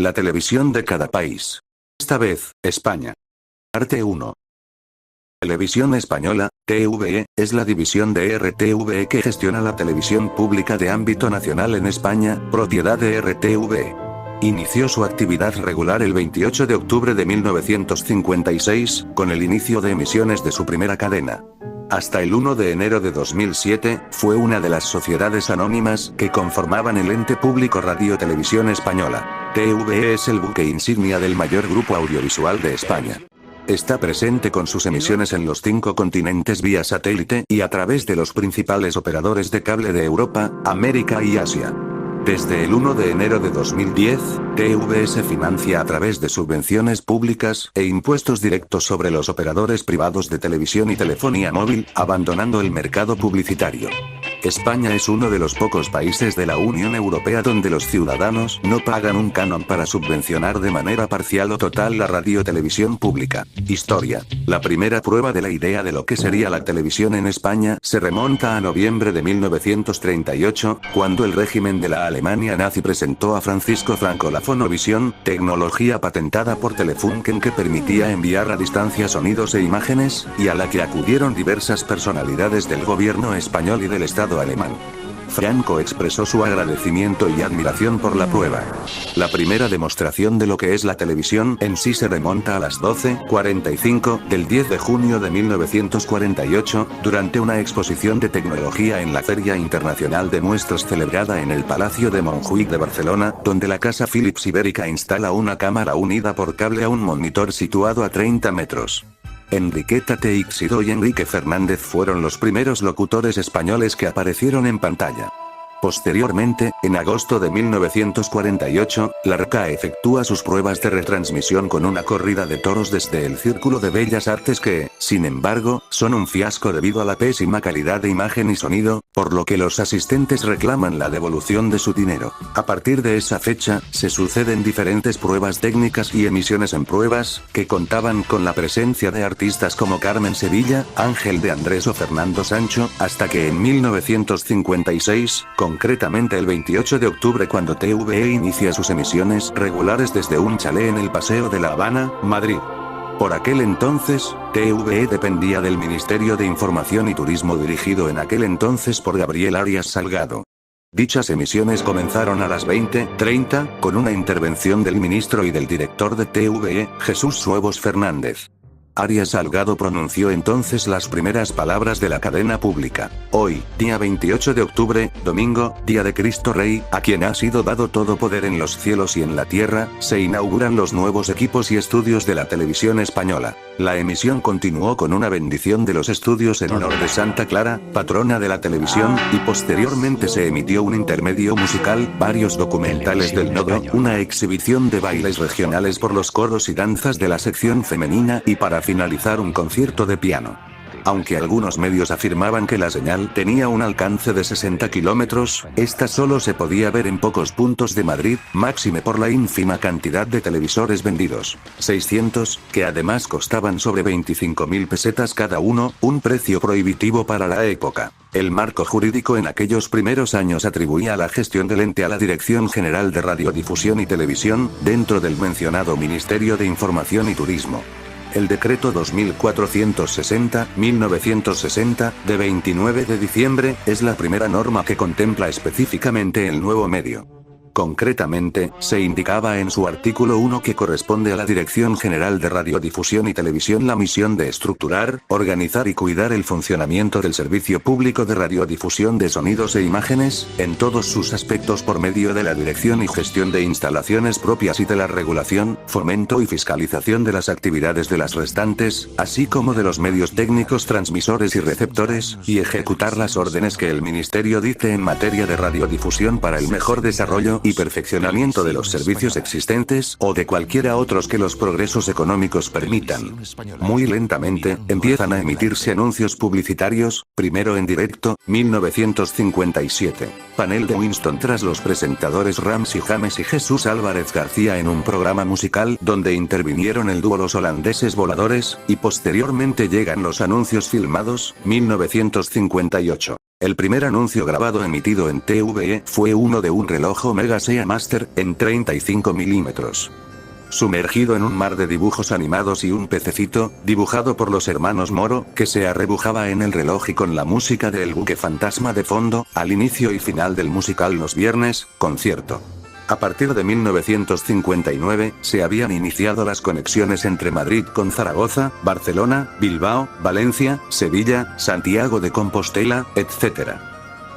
La televisión de cada país. Esta vez, España. Parte 1. Televisión Española, TVE, es la división de RTVE que gestiona la televisión pública de ámbito nacional en España, propiedad de RTVE. Inició su actividad regular el 28 de octubre de 1956, con el inicio de emisiones de su primera cadena. Hasta el 1 de enero de 2007, fue una de las sociedades anónimas que conformaban el ente público Radio Televisión Española. TVE es el buque insignia del mayor grupo audiovisual de España. Está presente con sus emisiones en los 5 continentes vía satélite y a través de los principales operadores de cable de Europa, América y Asia. Desde el 1 de enero de 2010, TVE se financia a través de subvenciones públicas e impuestos directos sobre los operadores privados de televisión y telefonía móvil, abandonando el mercado publicitario. España es uno de los pocos países de la Unión Europea donde los ciudadanos no pagan un canon para subvencionar de manera parcial o total la radio-televisión pública. Historia. La primera prueba de la idea de lo que sería la televisión en España se remonta a noviembre de 1938, cuando el régimen de la Alemania nazi presentó a Francisco Franco la fonovisión, tecnología patentada por Telefunken que permitía enviar a distancia sonidos e imágenes, y a la que acudieron diversas personalidades del gobierno español y del Estado alemán. Franco expresó su agradecimiento y admiración por la prueba. La primera demostración de lo que es la televisión en sí se remonta a las 12:45 del 10 de junio de 1948, durante una exposición de tecnología en la Feria Internacional de Muestras celebrada en el Palacio de Montjuïc de Barcelona, donde la casa Philips Ibérica instala una cámara unida por cable a un monitor situado a 30 metros. Enriqueta Teixidó y Enrique Fernández fueron los primeros locutores españoles que aparecieron en pantalla. Posteriormente, en agosto de 1948, la RCA efectúa sus pruebas de retransmisión con una corrida de toros desde el Círculo de Bellas Artes que, sin embargo, son un fiasco debido a la pésima calidad de imagen y sonido, por lo que los asistentes reclaman la devolución de su dinero. A partir de esa fecha, se suceden diferentes pruebas técnicas y emisiones en pruebas, que contaban con la presencia de artistas como Carmen Sevilla, Ángel de Andrés o Fernando Sancho, hasta que en 1956, concretamente el 28 de octubre cuando TVE inicia sus emisiones regulares desde un chalet en el Paseo de la Habana, Madrid. Por aquel entonces, TVE dependía del Ministerio de Información y Turismo dirigido en aquel entonces por Gabriel Arias Salgado. Dichas emisiones comenzaron a las 20:30, con una intervención del ministro y del director de TVE, Jesús Suevos Fernández. Arias Salgado pronunció entonces las primeras palabras de la cadena pública. Hoy, día 28 de octubre, domingo, día de Cristo Rey, a quien ha sido dado todo poder en los cielos y en la tierra, se inauguran los nuevos equipos y estudios de la televisión española. La emisión continuó con una bendición de los estudios en honor de Santa Clara, patrona de la televisión, y posteriormente se emitió un intermedio musical, varios documentales del Nodo, una exhibición de bailes regionales por los coros y danzas de la sección femenina y para finalizar un concierto de piano. Aunque algunos medios afirmaban que la señal tenía un alcance de 60 kilómetros, esta solo se podía ver en pocos puntos de Madrid, máxime por la ínfima cantidad de televisores vendidos. 600, que además costaban sobre 25.000 pesetas cada uno, un precio prohibitivo para la época. El marco jurídico en aquellos primeros años atribuía la gestión del ente a la Dirección General de Radiodifusión y Televisión, dentro del mencionado Ministerio de Información y Turismo. El decreto 2460/1960, de 29 de diciembre, es la primera norma que contempla específicamente el nuevo medio. Concretamente, se indicaba en su artículo 1 que corresponde a la Dirección General de Radiodifusión y Televisión la misión de estructurar, organizar y cuidar el funcionamiento del servicio público de radiodifusión de sonidos e imágenes, en todos sus aspectos por medio de la dirección y gestión de instalaciones propias y de la regulación, fomento y fiscalización de las actividades de las restantes, así como de los medios técnicos transmisores y receptores, y ejecutar las órdenes que el Ministerio dicte en materia de radiodifusión para el mejor desarrollo y perfeccionamiento de los servicios existentes, o de cualquiera otros que los progresos económicos permitan. Muy lentamente, empiezan a emitirse anuncios publicitarios, primero en directo, 1957. Panel de Winston tras los presentadores Ramsey James y Jesús Álvarez García en un programa musical donde intervinieron el dúo Los Holandeses Voladores, y posteriormente llegan los anuncios filmados, 1958. El primer anuncio grabado emitido en TVE fue uno de un reloj Omega Seamaster en 35 milímetros. Sumergido en un mar de dibujos animados y un pececito, dibujado por los hermanos Moro, que se arrebujaba en el reloj y con la música de El Buque Fantasma de fondo, al inicio y final del musical Los Viernes, concierto. A partir de 1959, se habían iniciado las conexiones entre Madrid con Zaragoza, Barcelona, Bilbao, Valencia, Sevilla, Santiago de Compostela, etc.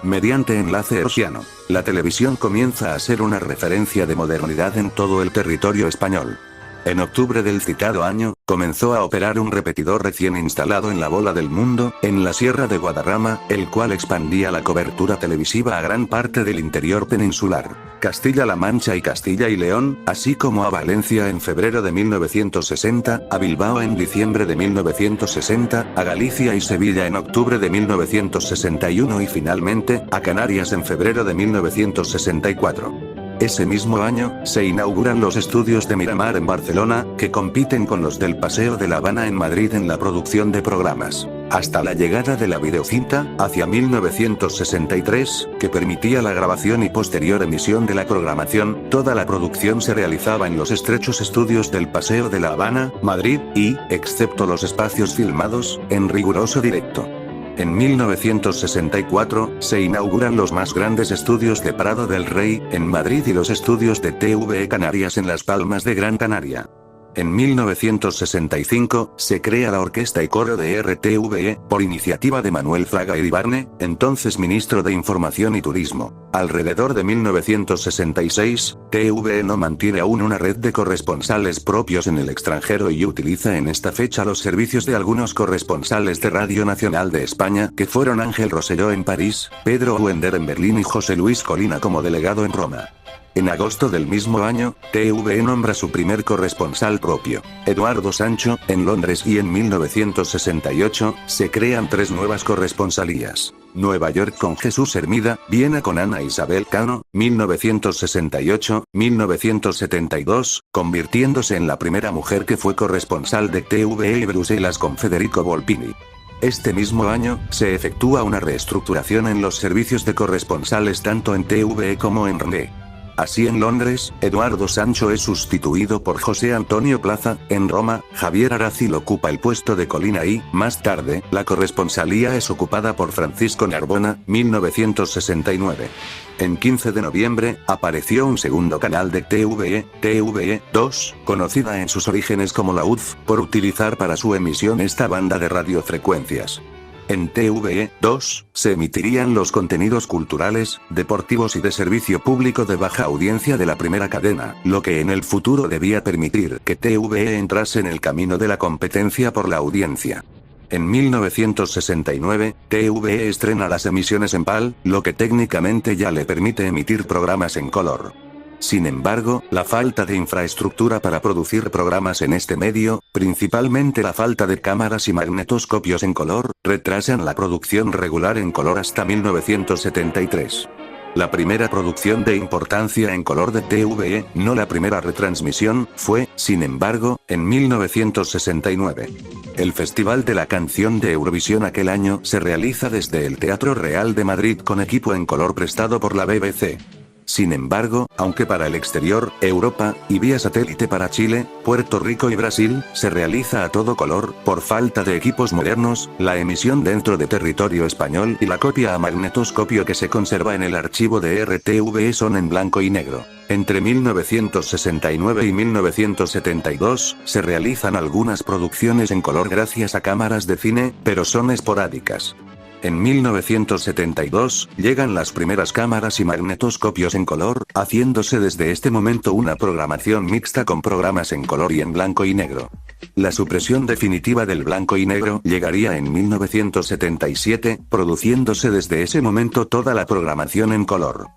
Mediante enlace hertziano, la televisión comienza a ser una referencia de modernidad en todo el territorio español. En octubre del citado año, comenzó a operar un repetidor recién instalado en la Bola del Mundo, en la Sierra de Guadarrama, el cual expandía la cobertura televisiva a gran parte del interior peninsular, Castilla-La Mancha y Castilla y León, así como a Valencia en febrero de 1960, a Bilbao en diciembre de 1960, a Galicia y Sevilla en octubre de 1961 y finalmente, a Canarias en febrero de 1964. Ese mismo año, se inauguran los estudios de Miramar en Barcelona, que compiten con los del Paseo de La Habana en Madrid en la producción de programas. Hasta la llegada de la videocinta, hacia 1963, que permitía la grabación y posterior emisión de la programación, toda la producción se realizaba en los estrechos estudios del Paseo de La Habana, Madrid, y, excepto los espacios filmados, en riguroso directo. En 1964, se inauguran los más grandes estudios de Prado del Rey, en Madrid y los estudios de TVE Canarias en Las Palmas de Gran Canaria. En 1965, se crea la Orquesta y Coro de RTVE, por iniciativa de Manuel Fraga Iribarne, entonces ministro de Información y Turismo. Alrededor de 1966, TVE no mantiene aún una red de corresponsales propios en el extranjero y utiliza en esta fecha los servicios de algunos corresponsales de Radio Nacional de España, que fueron Ángel Rosselló en París, Pedro Huender en Berlín y José Luis Colina como delegado en Roma. En agosto del mismo año, TVE nombra su primer corresponsal propio, Eduardo Sancho, en Londres y en 1968, se crean 3 nuevas corresponsalías. Nueva York con Jesús Hermida, Viena con Ana Isabel Cano, 1968-1972, convirtiéndose en la primera mujer que fue corresponsal de TVE y Bruselas con Federico Volpini. Este mismo año, se efectúa una reestructuración en los servicios de corresponsales tanto en TVE como en RNE. Así en Londres, Eduardo Sancho es sustituido por José Antonio Plaza, en Roma, Javier Aracil ocupa el puesto de Colina y, más tarde, la corresponsalía es ocupada por Francisco Narbona, 1969. En 15 de noviembre, apareció un segundo canal de TVE, TVE 2, conocida en sus orígenes como la UDF, por utilizar para su emisión esta banda de radiofrecuencias. En TVE 2, se emitirían los contenidos culturales, deportivos y de servicio público de baja audiencia de la primera cadena, lo que en el futuro debía permitir que TVE entrase en el camino de la competencia por la audiencia. En 1969, TVE estrena las emisiones en PAL, lo que técnicamente ya le permite emitir programas en color. Sin embargo, la falta de infraestructura para producir programas en este medio, principalmente la falta de cámaras y magnetoscopios en color, retrasan la producción regular en color hasta 1973. La primera producción de importancia en color de TVE, no la primera retransmisión, fue, sin embargo, en 1969. El Festival de la Canción de Eurovisión aquel año se realiza desde el Teatro Real de Madrid con equipo en color prestado por la BBC. Sin embargo, aunque para el exterior, Europa, y vía satélite para Chile, Puerto Rico y Brasil, se realiza a todo color, por falta de equipos modernos, la emisión dentro de territorio español y la copia a magnetoscopio que se conserva en el archivo de RTVE son en blanco y negro. Entre 1969 y 1972, se realizan algunas producciones en color gracias a cámaras de cine, pero son esporádicas. En 1972, llegan las primeras cámaras y magnetoscopios en color, haciéndose desde este momento una programación mixta con programas en color y en blanco y negro. La supresión definitiva del blanco y negro llegaría en 1977, produciéndose desde ese momento toda la programación en color.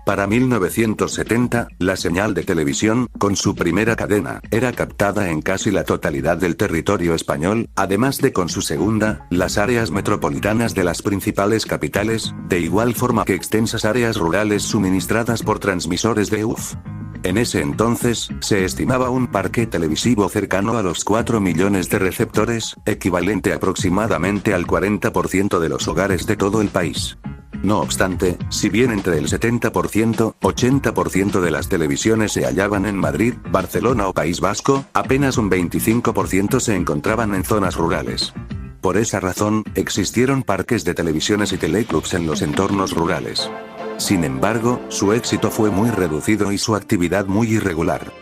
Para 1970, la señal de televisión, con su primera cadena, era captada en casi la totalidad del territorio español, además de con su segunda, las áreas metropolitanas de las principales capitales, de igual forma que extensas áreas rurales suministradas por transmisores de UF. En ese entonces, se estimaba un parque televisivo cercano a los 4 millones de receptores, equivalente aproximadamente al 40% de los hogares de todo el país. No obstante, si bien entre el 70%, 80% de las televisiones se hallaban en Madrid, Barcelona o País Vasco, apenas un 25% se encontraban en zonas rurales. Por esa razón, existieron parques de televisiones y teleclubs en los entornos rurales. Sin embargo, su éxito fue muy reducido y su actividad muy irregular.